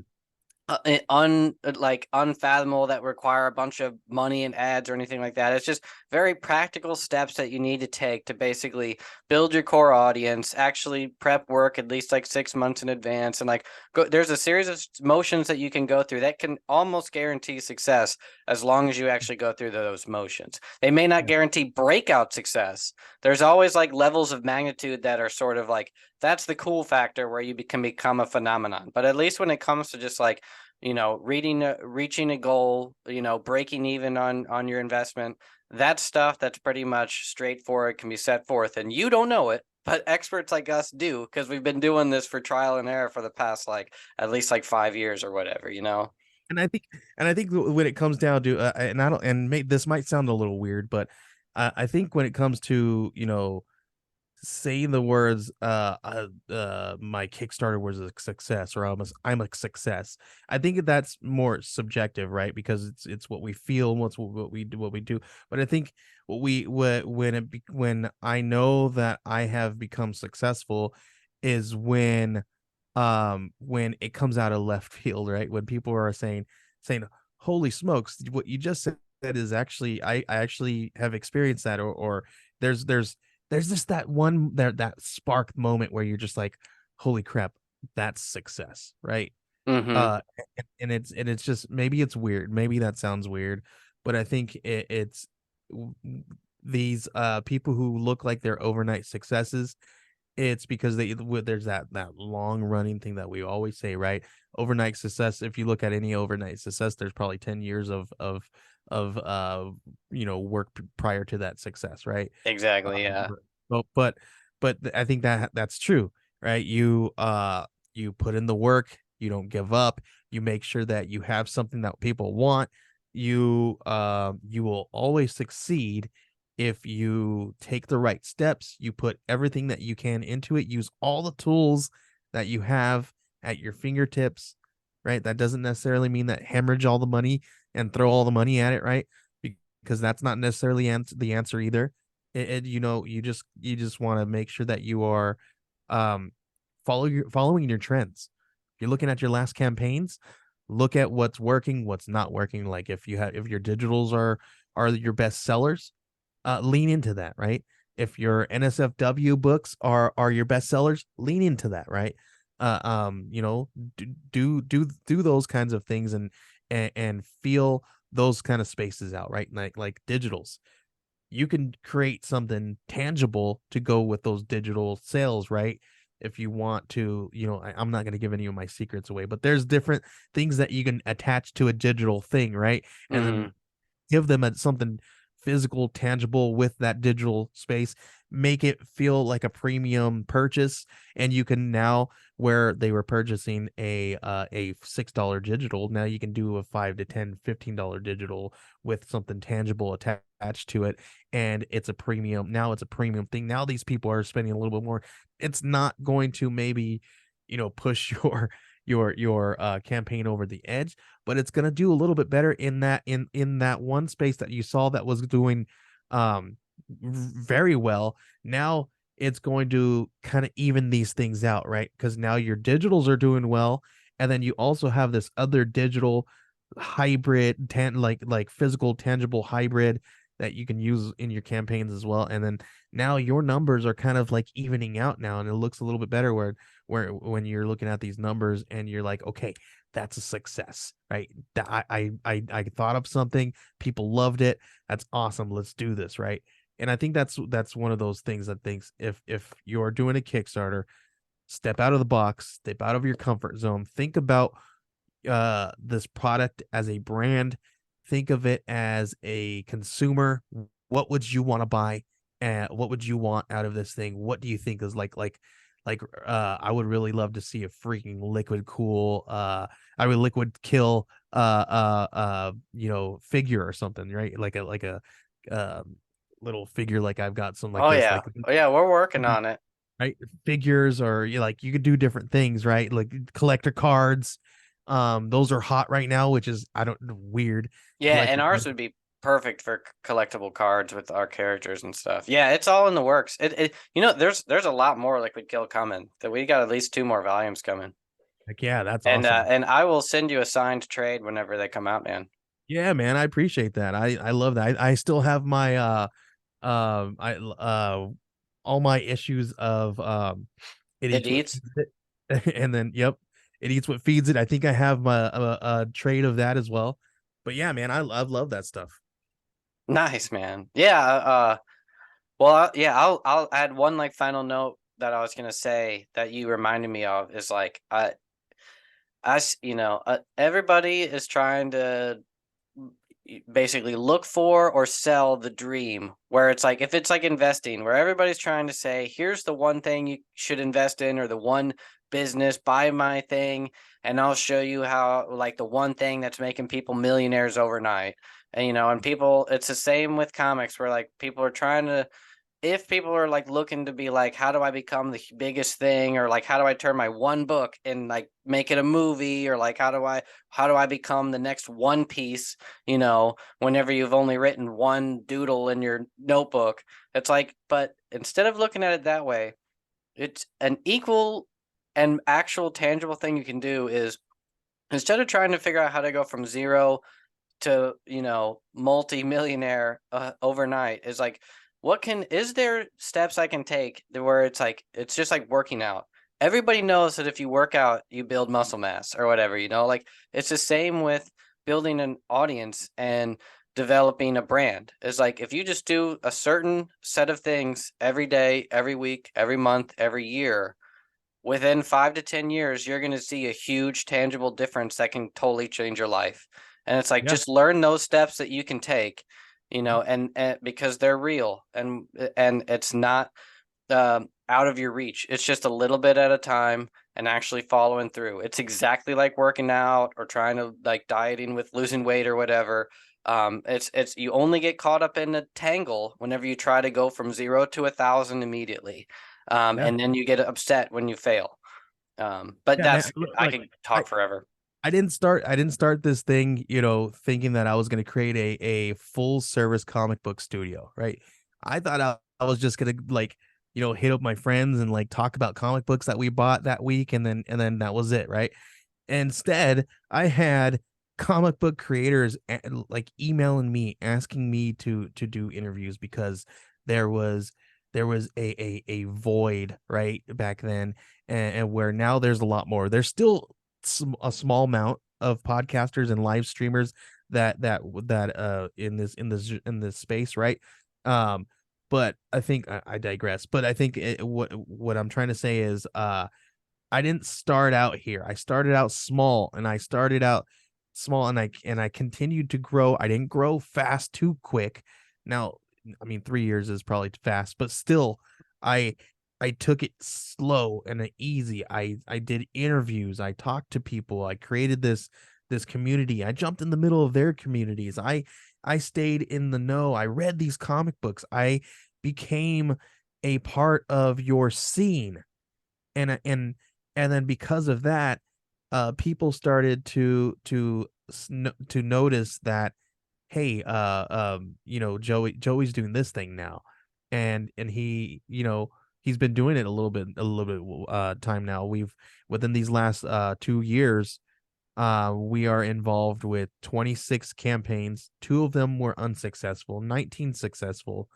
um like unfathomable, that require a bunch of money and ads or anything like that. It's just very practical steps that you need to take to basically build your core audience, actually prep work at least like 6 months in advance, and like there's a series of motions that you can go through that can almost guarantee success, as long as you actually go through those motions. They may not Yeah. guarantee breakout success. There's always like levels of magnitude that are sort of like, that's the cool factor where you can become a phenomenon. But at least when it comes to just like reaching a goal, breaking even on your investment, that stuff that's pretty much straightforward, can be set forth, and you don't know it, but experts like us do, because we've been doing this for trial and error for the past like at least like 5 years or whatever. And I think when it comes down to and I don't and this might sound a little weird, but I think when it comes to saying the words my Kickstarter was a success, or I'm a success, I think that's more subjective, right? Because it's what we feel and what we do. But I think when I know that I have become successful is when it comes out of left field, right? When people are saying holy smokes, what you just said is actually, I actually have experienced that, or there's there's there's just that spark moment where you're just like, holy crap, that's success, right? Mm-hmm. And it's just, maybe it's weird, maybe that sounds weird, but I think it's these people who look like they're overnight successes, It's because there's that long running thing that we always say, right? Overnight success. If you look at any overnight success, there's probably 10 years of work prior to that success, right? Exactly. Um, Yeah. I think that's true, right? You put in the work, you don't give up, you make sure that you have something that people want. You will always succeed if you take the right steps, you put everything that you can into it, use all the tools that you have at your fingertips, right? That doesn't necessarily mean that hemorrhage all the money and throw all the money at it, right? Because that's not necessarily the answer either. You just want to make sure that you are um following your trends. If you're looking at your last campaigns, look at what's working, what's not working. Like if your digitals are your best sellers, lean into that, right? If your NSFW books are your best sellers, lean into that, right? Do those kinds of things and feel those kind of spaces out, right? Like digitals. You can create something tangible to go with those digital sales, right? If you want to, I'm not going to give any of my secrets away, but there's different things that you can attach to a digital thing, right? And Hmm. then give them something physical, tangible with that digital space, make it feel like a premium purchase. And you can now, where they were purchasing a $6 digital, now you can do a 5 to 10, $15 digital with something tangible attached to it. And it's a premium. Now it's a premium thing. Now these people are spending a little bit more. It's not going to maybe, push your campaign over the edge, but it's going to do a little bit better in that one space that you saw that was doing very well. Now it's going to kind of even these things out, right? Because now your digitals are doing well, and then you also have this other digital hybrid like physical tangible hybrid that you can use in your campaigns as well. And then now your numbers are kind of like evening out now, and it looks a little bit better where when you're looking at these numbers and you're like, okay, that's a success, right? That I thought of something, people loved it. That's awesome. Let's do this, right? And I think that's one of those things that thinks if you're doing a Kickstarter, step out of the box, step out of your comfort zone, think about this product as a brand, think of it as a consumer. What would you want to buy, and what would you want out of this thing? What do you think is I would really love to see a freaking liquid cool I would liquid kill figure or something, right? Like a little figure, like I've got some like Oh this, yeah. like Oh yeah. We're working on it. right, figures, or you could do different things, right? Like collector cards. Those are hot right now, which is, I don't, weird. Yeah, and Collector ours cards. would be perfect for collectible cards with our characters and stuff. Yeah, it's all in the works. There's a lot more Liquid Kill coming. That we got at least 2 more volumes coming. Like, yeah, that's And awesome. and I will send you a signed trade whenever they come out, man. Yeah, man, I appreciate that. I love that. I still have my I all my issues of it It eats what eats. feeds it. And then yep, it eats what feeds it. I think I have a trade of that as well. But yeah, man, I love that stuff. Nice, man. Yeah, well, yeah, I'll add one like final note that I was gonna say that you reminded me of is like everybody is trying to basically look for or sell the dream, where it's like, if it's like investing, where everybody's trying to say, here's the one thing you should invest in, or the one business, buy my thing and I'll show you how, like, the one thing that's making people millionaires overnight. And people, it's the same with comics, where like people are trying to, if people are like looking to be like, how do I become the biggest thing, or like, how do I turn my one book and like make it a movie, or like, how do I become the next One Piece, whenever you've only written one doodle in your notebook. It's like, but instead of looking at it that way, it's an equal and actual tangible thing you can do is, instead of trying to figure out how to go from zero to multi-millionaire overnight, is like, is there steps I can take where it's like, it's just like working out. Everybody knows that if you work out you build muscle mass or whatever, like, it's the same with building an audience. And developing a brand. It's like if you just do a certain set of things every day, every week, every month, every year, within 5 to 10 years, you're going to see a huge tangible difference that can totally change your life. And it's like, Yeah. just learn those steps that you can take, and because they're real, and it's not out of your reach. It's just a little bit at a time and actually following through. It's exactly like working out or trying to like dieting with losing weight or whatever. It's you only get caught up in a tangle whenever you try to go from 0 to 1,000 immediately. Yeah. And then you get upset when you fail. But Yeah, man. that's I Like could I, talk forever. I didn't start this thing, thinking that I was going to create a full service comic book studio, right? I thought I was just going to like, hit up my friends and like talk about comic books that we bought that week, and then that was it, right? Instead, I had comic book creators like emailing me asking me to do interviews because there was there was a void right back then, and where now there's a lot more. There's still a small amount of podcasters and live streamers that in this space, right? um but I think I digress. But I think what I'm trying to say is I didn't start out here. I started out small, and I continued to grow. I didn't grow fast too quick. Now, I mean, 3 years is probably fast, but still, I I took it slow and easy. I did interviews. I talked to people. I created this community. I jumped in the middle of their communities. I stayed in the know. I read these comic books. I became a part of your scene, and then because of that, people started to notice that, hey, Joey's doing this thing now, and he's been doing it a little bit time now. We've Within these last 2 years, we are involved with 26 campaigns. Two of them were unsuccessful, 19 successful,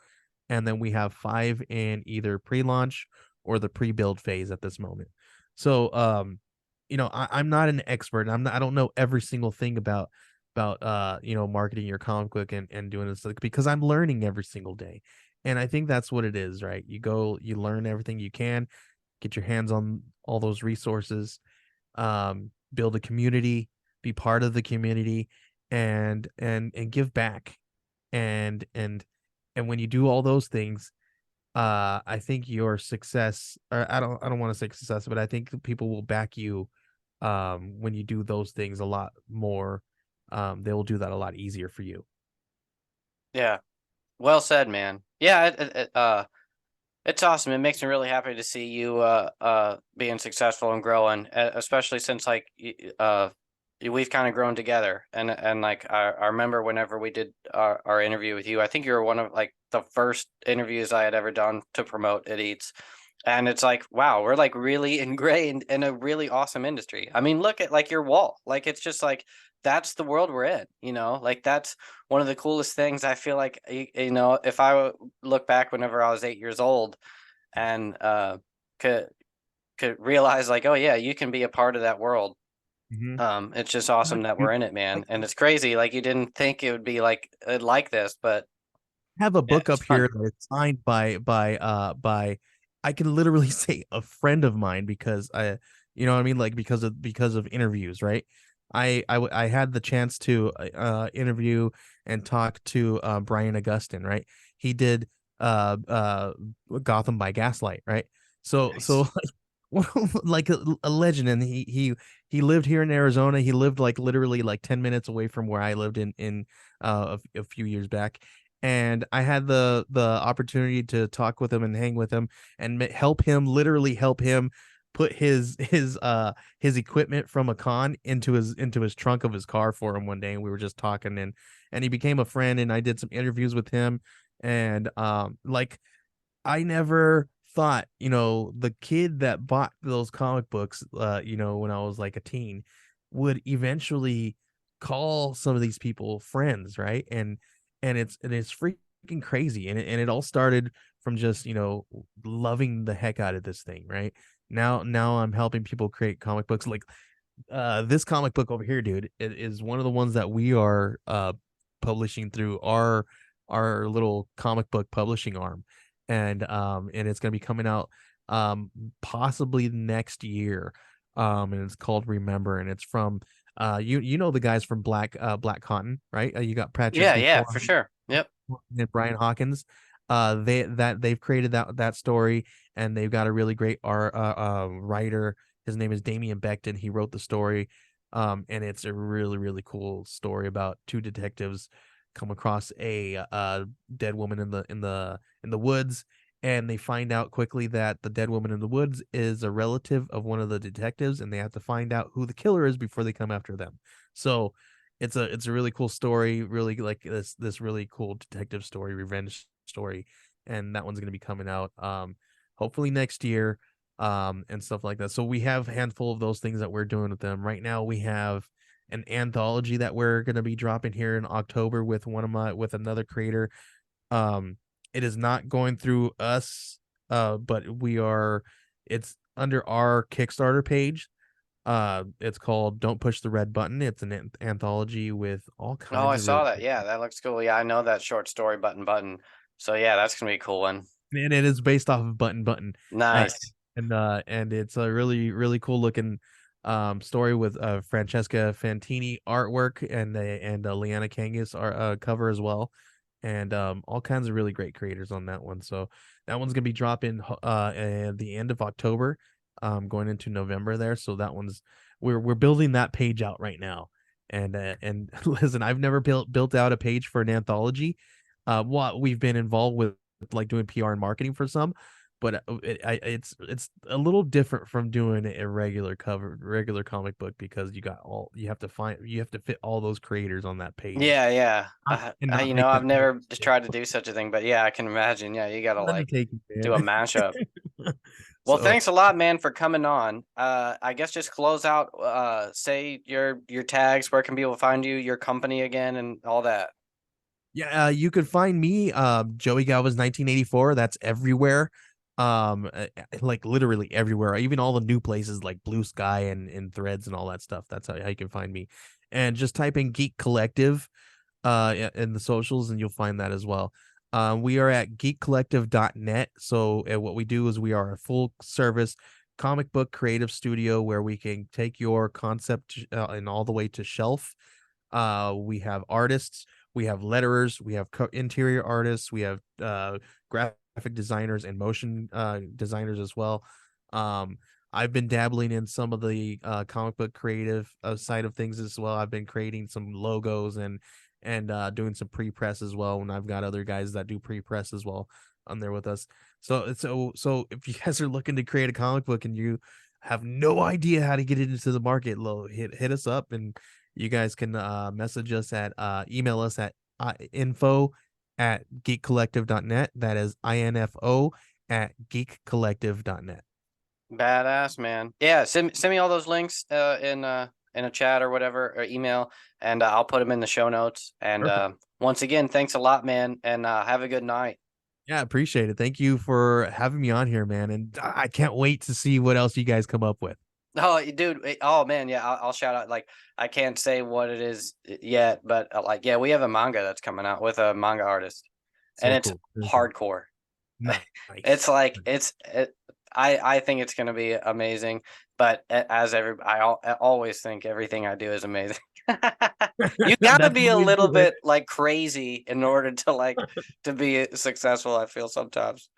and then we have five in either pre-launch or the pre-build phase at this moment. So, I'm not an expert. I don't know every single thing about marketing your comic book and doing this, like, because I'm learning every single day. And I think that's what it is, right? You learn everything you can, get your hands on all those resources, build a community, be part of the community, and give back. And and and when you do all those things, I think your success, or I don't want to say success, but I think that people will back you when you do those things a lot more. They will do that a lot easier for you. Yeah. Well said, man. Yeah, it's awesome. It makes me really happy to see you being successful and growing, especially since like we've kind of grown together. And like I remember whenever we did our interview with you, I think you were one of like the first interviews I had ever done to promote It Eats. And it's like, wow, we're like really ingrained in a really awesome industry. I mean, look at like your wall. Like it's just like that's the world we're in, like that's one of the coolest things. I feel like if look back whenever I was 8 years old and could realize like, oh yeah, you can be a part of that world. Hmm. It's just awesome that we're in it, man. And it's crazy. Like you didn't think it would be like this, but Have a yeah, book it's up fun. here that's signed by I can literally say a friend of mine, because I you know what I mean, like, because of interviews, right? I had the chance to interview and talk to Brian Augustine, right? He did Gotham by Gaslight, right? So Nice. like a legend. And he lived here in Arizona. He lived like literally like 10 minutes away from where I lived in a few years back. And I had the opportunity to talk with him and hang with him and literally help him put his equipment from a con into his trunk of his car for him one day. And we were just talking, and he became a friend, and I did some interviews with him. And like, I never thought, the kid that bought those comic books, when I was like a teen, would eventually call some of these people friends, right? And it's freaking crazy. And it all started from just, loving the heck out of this thing, right? Now I'm helping people create comic books. Like, this comic book over here, dude, it is one of the ones that we are publishing through our little comic book publishing arm, and it's going to be coming out possibly next year. And it's called Remember, and it's from you know the guys from Black Cotton, right? You got Patrick Yeah, yeah, for Dufour sure. Yep. and Brian Hawkins. They've created that story, and they've got a really great writer. His name is Damian Becton. He wrote the story, and it's a really cool story about two detectives come across a dead woman in the woods, and they find out quickly that the dead woman in the woods is a relative of one of the detectives, and they have to find out who the killer is before they come after them. So it's a really cool story, really like this really cool detective story, revenge story, and that one's going to be coming out hopefully next year, and stuff like that. So we have a handful of those things that we're doing with them right now. We have an anthology that we're going to be dropping here in October with with another creator. It is not going through us, but it's under our Kickstarter page. It's called Don't Push the Red Button. It's an anthology with all Oh, I kinds of saw really, that. Yeah, that looks cool. Yeah, I know that short story, Button. So yeah, that's gonna be a cool one. and it is based off of Button. Uh, Nice. and it's a really cool looking story with Francesca Fantini artwork, and Leanna Kangas cover as well, and all kinds of really great creators on that one. So that one's gonna be dropping at the end of October, going into November there. So that one's we're building that page out right now. And listen, I've never built out a page for an anthology. What we've been involved with like doing PR and marketing for some, but it's a little different from doing a regular comic book, because you have to fit all those creators on that page, Yeah, yeah. and not You know, make I've that never just tried to do such a thing, but yeah, I can imagine. Yeah, you gotta like undertaking, do a man. mashup. Well, So thanks a lot, man, for coming on. I guess just close out, say your tags, where can people find you, your company again, and all that. yeah, you could find me, Joey Galvez 1984. That's everywhere. Like literally everywhere. Even all the new places like Blue Sky and Threads and all that stuff. That's how you can find me. And just type in Geek Collective in the socials, and you'll find that as well. We are at geekcollective.net. So what we do is we are a full service comic book creative studio where we can take your concept and all the way to shelf. We have artists, we have letterers, we have interior artists, we have graphic designers and motion designers as well. I've been dabbling in some of the comic book creative side of things as well. I've been creating some logos and doing some pre-press as well, and I've got other guys that do pre-press as well on there with us. So if you guys are looking to create a comic book and you have no idea how to get it into the market, hit us up, and you guys can message us at email us at info@geekcollective.net. That is info@geekcollective.net. Badass, man. Yeah, send me all those links in a chat or whatever, or email, and I'll put them in the show notes. And Perfect. once again, thanks a lot, man, and have a good night. Yeah, appreciate it. Thank you for having me on here, man. And I can't wait to see what else you guys come up with. Oh, dude. Oh, man. Yeah, I'll shout out. Like, I can't say what it is yet, but like, yeah, we have a manga that's coming out with a manga artist, and So it's cool. Very cool. hardcore. It's Nice. like I think it's gonna be amazing. But as I always think everything I do is amazing. You gotta That's be what a we little do, man. bit like crazy in order to like to be successful. I feel sometimes.